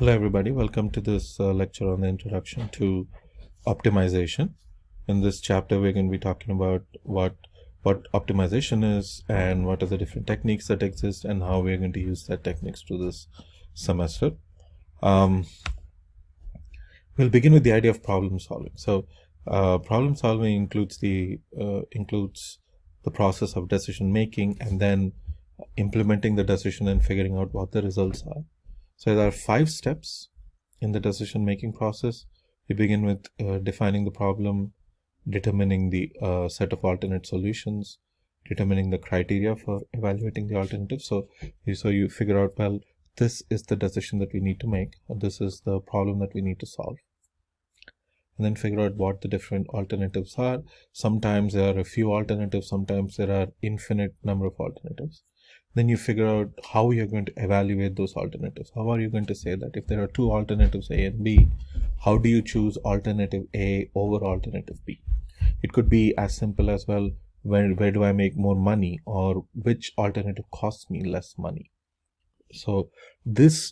Hello everybody, welcome to this lecture on the introduction to optimization. In this chapter we're going to be talking about what optimization is and what are the different techniques that exist and how we're going to use that techniques through this semester. We'll begin with the idea of problem solving. So problem solving includes the process of decision making and then implementing the decision and figuring out what the results are. So there are 5 steps in the decision-making process. We begin with defining the problem, determining the set of alternate solutions, determining the criteria for evaluating the alternative. So you figure out, well, this is the decision that we need to make, or this is the problem that we need to solve. And then figure out what the different alternatives are. Sometimes there are a few alternatives, sometimes there are infinite number of alternatives. Then you figure out how you're going to evaluate those alternatives. How are you going to say that if there are 2 alternatives, A and B, how do you choose alternative A over alternative B? It could be as simple as, well, where do I make more money, or which alternative costs me less money? So this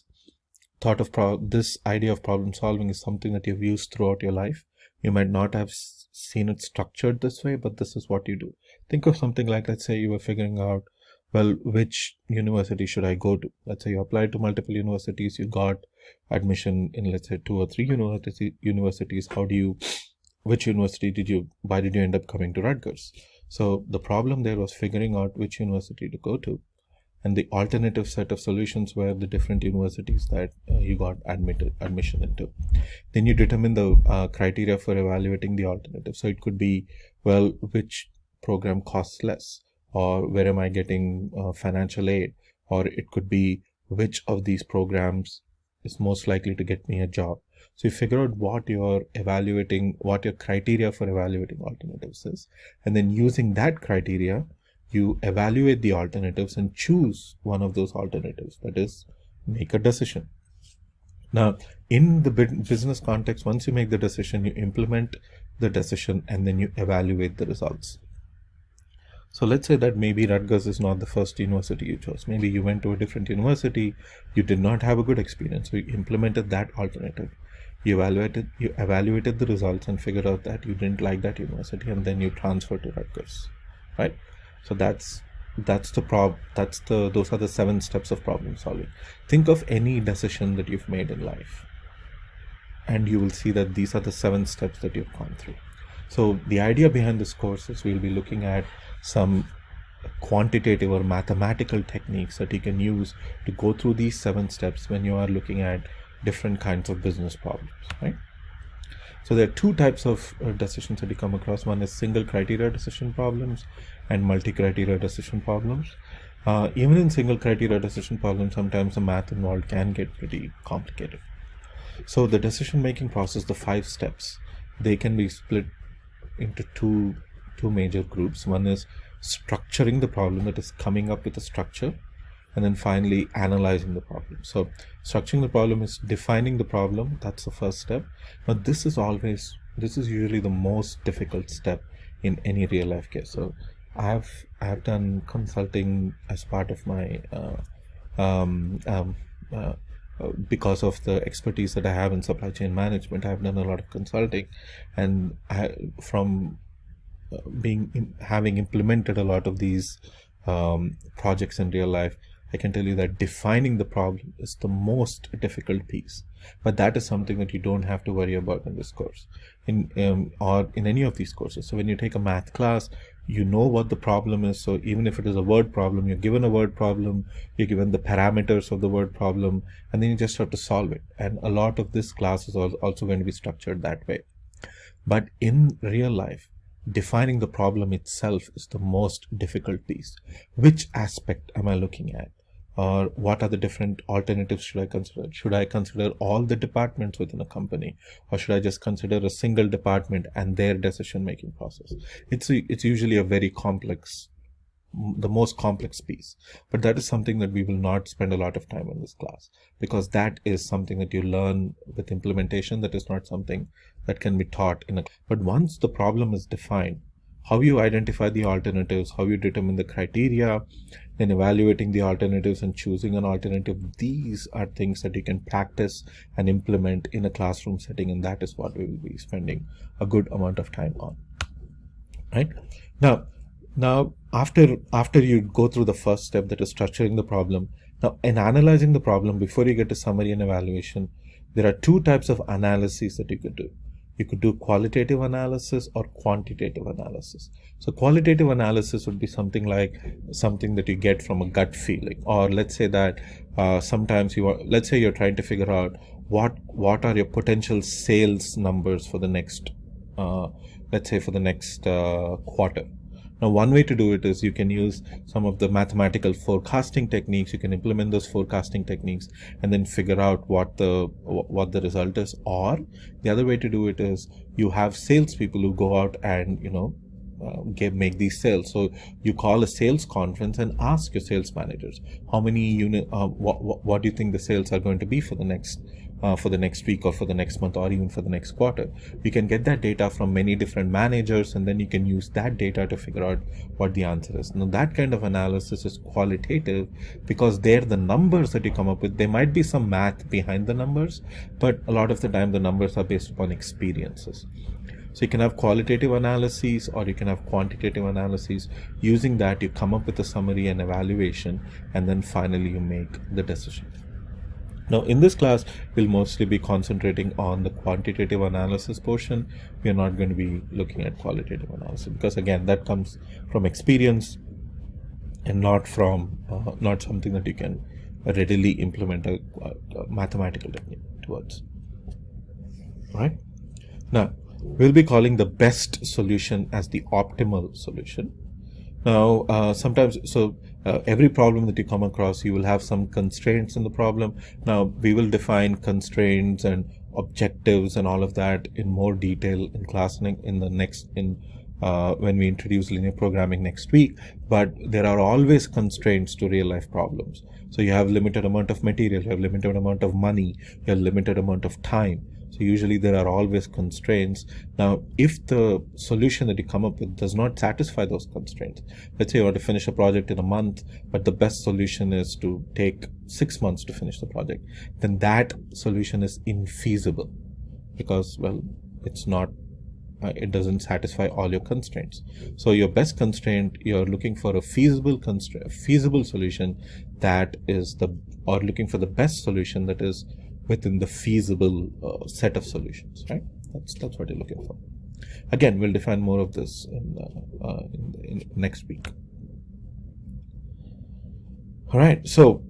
this idea of problem solving is something that you've used throughout your life. You might not have seen it structured this way, but this is what you do. Think of something like, let's say you were figuring out, well, which university should I go to? Let's say you applied to multiple universities, you got admission in, let's say, 2 or 3 universities. Why did you end up coming to Rutgers? So the problem there was figuring out which university to go to, and the alternative set of solutions were the different universities that you got admission into. Then you determine the criteria for evaluating the alternative. So it could be, well, which program costs less, or where am I getting financial aid, or it could be which of these programs is most likely to get me a job. So you figure out what your criteria for evaluating alternatives is, and then using that criteria, you evaluate the alternatives and choose one of those alternatives, that is, make a decision. Now, in the business context, once you make the decision, you implement the decision and then you evaluate the results. So let's say that maybe Rutgers is not the first university you chose. Maybe you went to a different university, you did not have a good experience, so you implemented that alternative. You evaluated the results and figured out that you didn't like that university, and then you transfer to Rutgers, right? So those are the 7 steps of problem solving. Think of any decision that you've made in life, and you will see that these are the 7 steps that you've gone through. So the idea behind this course is we'll be looking at some quantitative or mathematical techniques that you can use to go through these 7 steps when you are looking at different kinds of business problems, right? So there are 2 types of decisions that you come across. One is single criteria decision problems and multi-criteria decision problems. Even in single criteria decision problems, sometimes the math involved can get pretty complicated. So the decision-making process, the 5 steps, they can be split into two major groups. One is structuring the problem, that is coming up with a structure, and then finally analyzing the problem. So structuring the problem is defining the problem. That's the first step. But this is usually the most difficult step in any real life case. So I have done consulting as part of my because of the expertise that I have in supply chain management. I've done a lot of consulting, and having implemented a lot of these projects in real life, I can tell you that defining the problem is the most difficult piece. But that is something that you don't have to worry about in this course, or in any of these courses. So when you take a math class, you know what the problem is. So even if it is a word problem, you're given a word problem, you're given the parameters of the word problem, and then you just have to solve it. And a lot of this class is also going to be structured that way. But in real life, defining the problem itself is the most difficult piece. Which aspect am I looking at? Or what are the different alternatives should I consider? Should I consider all the departments within a company, or should I just consider a single department and their decision-making process? It's usually a very complex, the most complex piece. But that is something that we will not spend a lot of time in this class, because that is something that you learn with implementation. That is not something that can be taught but once the problem is defined, how you identify the alternatives, how you determine the criteria, then evaluating the alternatives and choosing an alternative. These are things that you can practice and implement in a classroom setting, and that is what we will be spending a good amount of time on. Right? Now after you go through the first step, that is structuring the problem, now in analyzing the problem, before you get to summary and evaluation, there are two types of analyses that you could do. You could do qualitative analysis or quantitative analysis. So qualitative analysis would be something like something that you get from a gut feeling, or let's say that sometimes let's say you're trying to figure out what are your potential sales numbers for the next let's say for the next quarter. Now, one way to do it is you can use some of the mathematical forecasting techniques. You can implement those forecasting techniques and then figure out what the result is. Or the other way to do it is you have salespeople who go out and make these sales. So you call a sales conference and ask your sales managers how many what do you think the sales are going to be for the next week or for the next month or even for the next quarter. You can get that data from many different managers, and then you can use that data to figure out what the answer is. Now that kind of analysis is qualitative because there the numbers that you come up with, there might be some math behind the numbers, but a lot of the time the numbers are based upon experiences. So you can have qualitative analyses or you can have quantitative analyses. Using that, you come up with a summary and evaluation, and then finally you make the decision. Now, in this class, we'll mostly be concentrating on the quantitative analysis portion. We are not going to be looking at qualitative analysis because, again, that comes from experience and not something that you can readily implement a mathematical technique towards. All right? Now, we'll be calling the best solution as the optimal solution. Now, every problem that you come across, you will have some constraints in the problem. Now, we will define constraints and objectives and all of that in more detail in class when we introduce linear programming next week. But there are always constraints to real life problems. So you have limited amount of material, you have limited amount of money, you have limited amount of time. So usually there are always constraints. Now, if the solution that you come up with does not satisfy those constraints, let's say you want to finish a project in a month, but the best solution is to take 6 months to finish the project, then that solution is infeasible because, well, it doesn't satisfy all your constraints. So your best constraint, you're looking for a feasible solution or looking for the best solution that is within the feasible set of solutions, right? That's what you're looking for. Again, we'll define more of this in next week. All right, so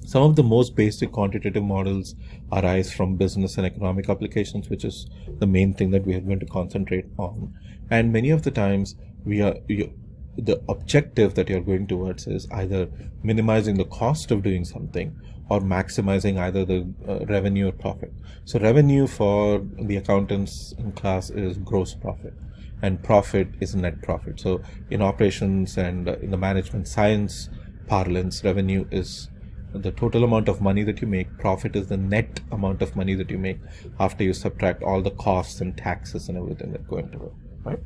some of the most basic quantitative models arise from business and economic applications, which is the main thing that we are going to concentrate on. And many of the times the objective that you're going towards is either minimizing the cost of doing something or maximizing either the revenue or profit. So revenue for the accountants in class is gross profit, and profit is net profit. So in operations and in the management science parlance, revenue is the total amount of money that you make. Profit is the net amount of money that you make after you subtract all the costs and taxes and everything that go into it, right?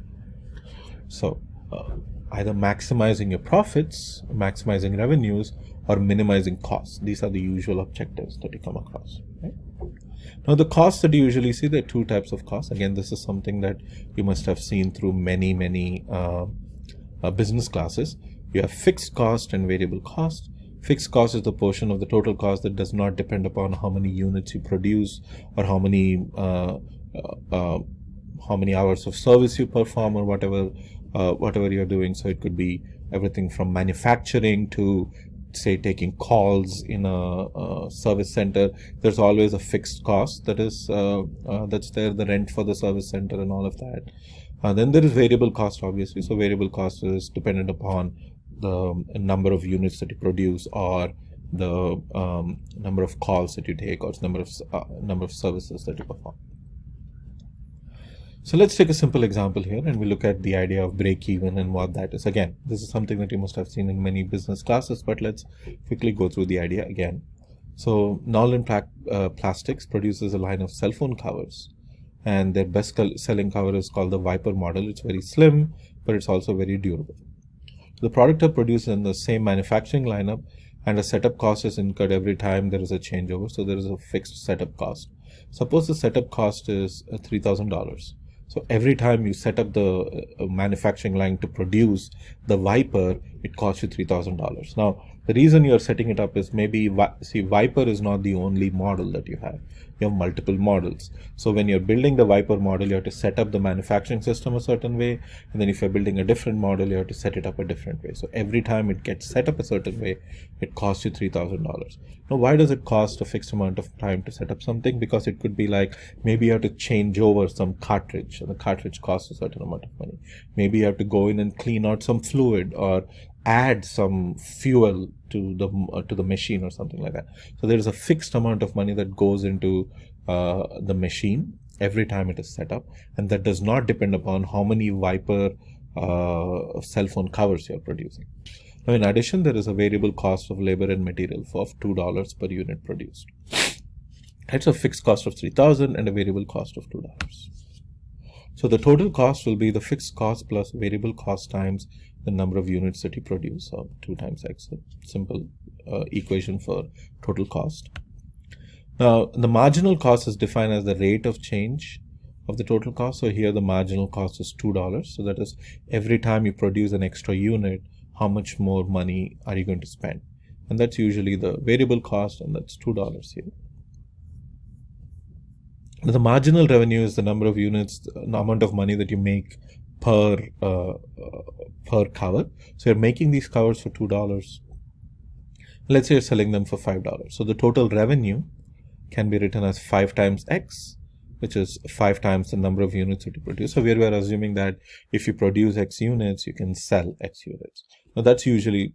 So either maximizing your profits, maximizing revenues, or minimizing costs. These are the usual objectives that you come across, right? Now, the costs that you usually see, there are two types of costs. Again, this is something that you must have seen through many business classes. You have fixed cost and variable cost. Fixed cost is the portion of the total cost that does not depend upon how many units you produce or how many hours of service you perform or whatever you're doing. So it could be everything from manufacturing to, say, taking calls in a service center. There's always a fixed cost that's there, the rent for the service center and all of that. Then there is variable cost, obviously. So variable cost is dependent upon the number of units that you produce or the number of calls that you take or number of services that you perform. So let's take a simple example here and we look at the idea of break-even and what that is. Again, this is something that you must have seen in many business classes, but let's quickly go through the idea again. So Nolan Plastics produces a line of cell phone covers, and their best selling cover is called the Viper model. It's very slim, but it's also very durable. The product are produced in the same manufacturing lineup, and a setup cost is incurred every time there is a changeover. So there is a fixed setup cost. Suppose the setup cost is $3,000. So every time you set up the manufacturing line to produce the Viper, it costs you $3,000. Now, the reason you're setting it up is maybe, see, Viper is not the only model that you have. You have multiple models. So when you're building the Viper model, you have to set up the manufacturing system a certain way. And then if you're building a different model, you have to set it up a different way. So every time it gets set up a certain way, it costs you $3,000. Now, why does it cost a fixed amount of time to set up something? Because it could be like, maybe you have to change over some cartridge, and the cartridge costs a certain amount of money. Maybe you have to go in and clean out some fluid, or add some fuel to the machine or something like that. So there is a fixed amount of money that goes into the machine every time it is set up, and that does not depend upon how many Viper cell phone covers you are producing. Now, in addition, there is a variable cost of labor and material of $2 per unit produced. It's a fixed cost of $3,000 and a variable cost of $2. So the total cost will be the fixed cost plus variable cost times the number of units that you produce, so 2 times X. So simple equation for total cost. Now, the marginal cost is defined as the rate of change of the total cost. So here the marginal cost is $2. So that is, every time you produce an extra unit, how much more money are you going to spend? And that's usually the variable cost, and that's $2 here. The marginal revenue is the number of units, the amount of money that you make per cover. So you're making these covers for $2. Let's say you're selling them for $5. So the total revenue can be written as 5 times X, which is 5 times the number of units that you produce. So we are assuming that if you produce X units, you can sell X units. Now that's usually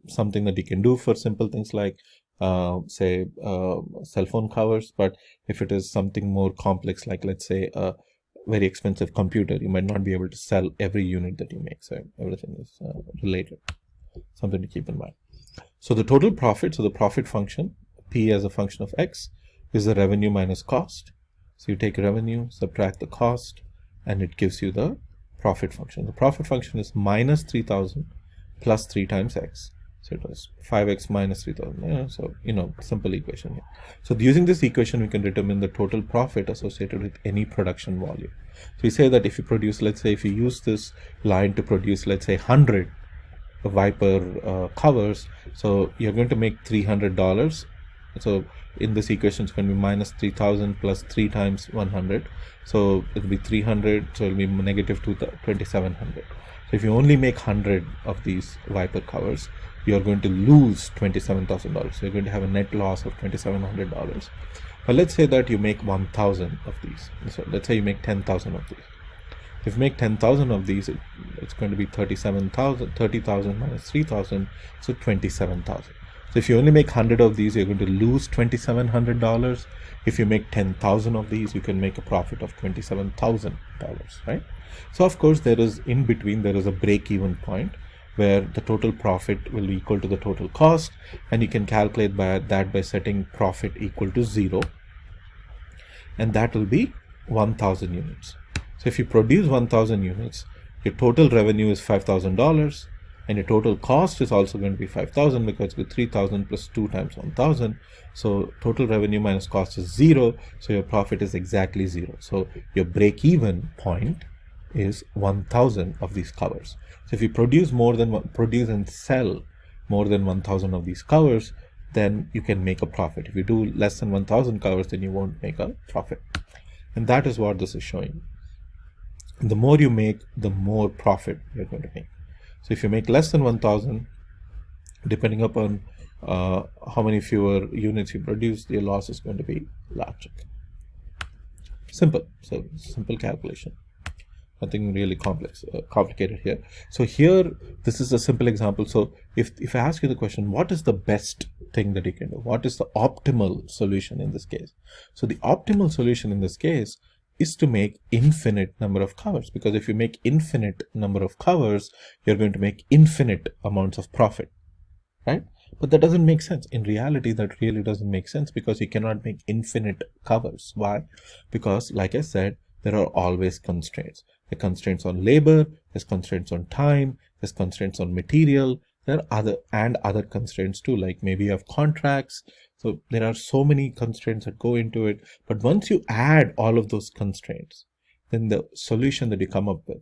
something that you can do for simple things like say cell phone covers. But if it is something more complex, like let's say a very expensive computer, you might not be able to sell every unit that you make. So everything is related, something to keep in mind. So the total profit, so the profit function, P as a function of X, is the revenue minus cost. So you take revenue, subtract the cost, and it gives you the profit function. The profit function is minus 3,000 plus 3 times X. So it was 5x minus 3,000. Yeah, so, simple equation here. So using this equation, we can determine the total profit associated with any production volume. So we say that if you produce, let's say, if you use this line to produce, let's say, 100 Viper covers, so you're going to make $300. So in this equation, it's going to be minus 3,000 plus 3 times 100. So it'll be 300. So it'll be negative 2,700. So if you only make 100 of these Viper covers, you're going to lose $27,000. So you're going to have a net loss of $2,700. But let's say that you make 1,000 of these. So let's say you make 10,000 of these. If you make 10,000 of these, it's going to be 30,000 minus 3,000, so 27,000. So if you only make 100 of these, you're going to lose $2,700. If you make 10,000 of these, you can make a profit of $27,000, right? So of course, there is in between, there is a break-even point where the total profit will be equal to the total cost, and you can calculate by setting profit equal to 0, and that will be 1,000 units. So if you produce 1,000 units, your total revenue is $5,000, and your total cost is also going to be 5,000 because with 3,000 plus 2 times 1,000. So total revenue minus cost is 0. So your profit is exactly 0. So your break-even point is 1,000 of these covers. So if you produce and sell more than 1,000 of these covers, then you can make a profit. If you do less than 1,000 covers, then you won't make a profit. And that is what this is showing. The more you make, the more profit you're going to make. So if you make less than 1,000, depending upon how many fewer units you produce, your loss is going to be larger. Simple. So simple calculation. Nothing really complicated here. So here, this is a simple example. So if I ask you the question, what is the best thing that you can do? What is the optimal solution in this case? So the optimal solution in this case is to make infinite number of covers, because if you make infinite number of covers, you're going to make infinite amounts of profit, right? But that doesn't make sense. In reality, that really doesn't make sense, because you cannot make infinite covers. Why? Because like I said, there are always constraints. There are constraints on labor, there's constraints on time, there's constraints on material, there are other constraints too, like maybe you have contracts. So there are so many constraints that go into it. But once you add all of those constraints, then the solution that you come up with,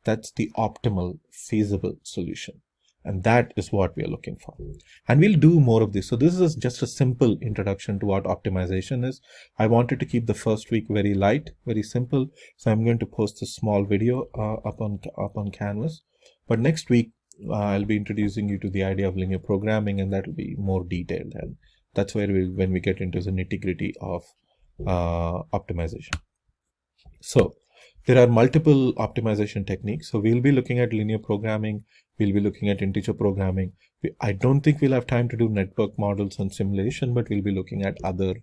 that's the optimal feasible solution. And that is what we are looking for. And we'll do more of this. So this is just a simple introduction to what optimization is. I wanted to keep the first week very light, very simple. So I'm going to post a small video up on Canvas. But next week, I'll be introducing you to the idea of linear programming, and that will be more detailed. And that's where when we get into the nitty-gritty of optimization. So there are multiple optimization techniques. So we'll be looking at linear programming. We'll be looking at integer programming. I don't think we'll have time to do network models and simulation, but we'll be looking at other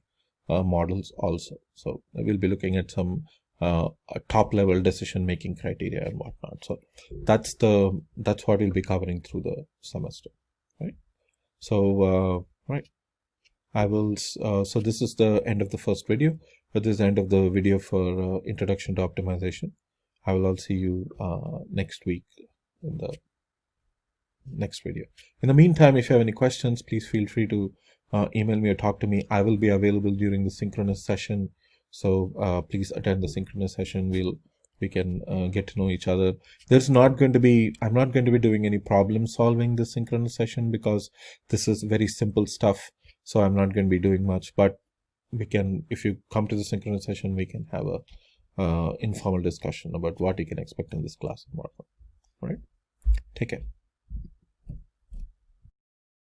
models also. So we'll be looking at some top level decision making criteria and whatnot. So that's what we'll be covering through the semester, right? So right, I will. So this is the end of the first video. But this is the end of the video for introduction to optimization. I will all see you next week in the next video. In the meantime, if you have any questions, please feel free to email me or talk to me. I will be available during the synchronous session. So please attend the synchronous session. We can get to know each other. I'm not going to be doing any problem solving this synchronous session because this is very simple stuff. So I'm not going to be doing much, but we can, if you come to the synchronous session, we can have a informal discussion about what you can expect in this class and whatnot. All right. Take care.